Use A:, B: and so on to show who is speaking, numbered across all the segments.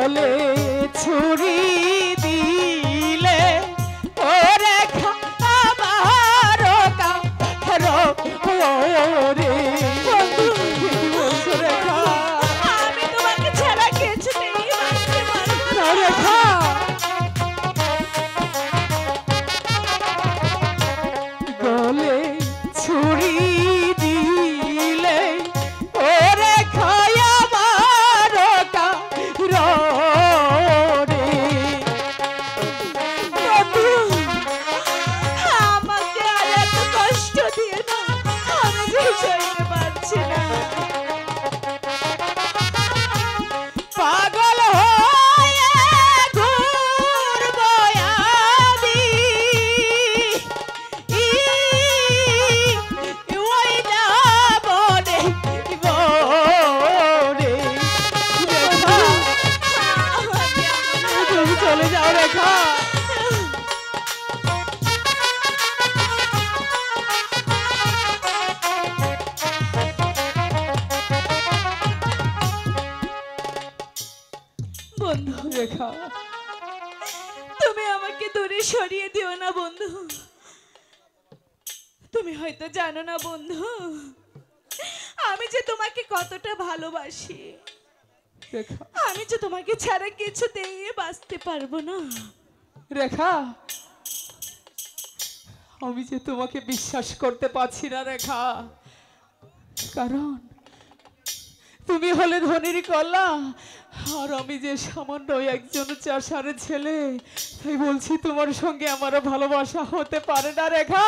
A: গলে ছুরি দিলে ওরে খাবার রে
B: আমি তোমাকে ছাড়া কিছুতেই বাঁচতে পারবো না
A: রেখা। গলে ছুরি দিলে ওরে খায়া মারো রে
B: আমাকে আর এত কষ্ট দিয়ে না, আমি যে সইতে পারছি না।
A: পাগল হয়ে ঘুরবো আমি ওই না বনে বনে। রেখা তুমি চলে যাও রেখা।
B: বন্ধু,
A: রেখা
B: তুমি আমাকে দূরে সরিয়ে দিও না বন্ধু। তুমি হয়তো জানো না বন্ধু, আমি যে তোমাকে কতটা ভালোবাসি।
A: রেখা
B: আমি যে তোমাকে ছাড়া কিছুতেই বাঁচতে পারবো না।
A: রেখা আমি যে তোমাকে বিশ্বাস করতে পারছি না রেখা, কারণ তুমি হলে ধনীর কলা আর আমি যে সামান্য একজন চাষার ছেলে। তাই বলছি তোমার সঙ্গে আমারও ভালোবাসা হতে পারে না রেখা।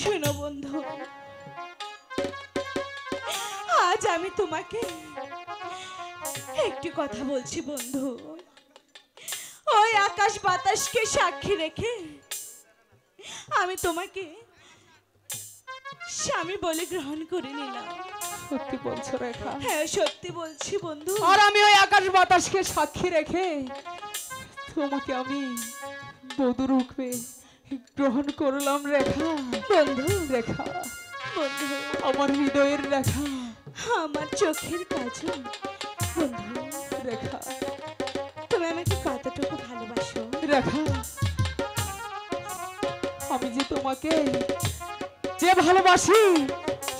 B: শোনো বন্ধু, আজ আমি তোমাকে একটি কথা বলছি বন্ধু। ওই আকাশ বাতাসকে সাক্ষী রেখে আমি তোমাকে স্বামী বলে গ্রহণ করে নিলাম।
A: সত্যি বলছো রেখা?
B: হ্যাঁ সত্যি বলছি বন্ধু।
A: আর আমি ওই আকাশ বাতাসকে সাক্ষী রেখে তোমাকে আমি বধূ রূপে গ্রহণ করলাম রেখা।
B: বন্ধু,
A: রেখা
B: বন্ধু,
A: আমার হৃদয়ের রেখা,
B: আমার চোখের কাজল বন্ধু।
A: রেখা
B: তুমি আমাকে কতটুকু ভালোবাসো
A: রেখা। আমি যে তোমাকে যে ভালোবাসি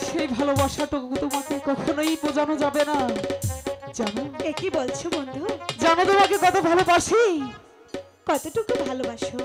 A: সেই ভালোবাসাটুকু তোমাকে কখনোই বোঝানো যাবে না, জানো?
B: কি বলছো বন্ধু?
A: জানো তোমাকে কত ভালোবাসি?
B: কতটুকু ভালোবাসো?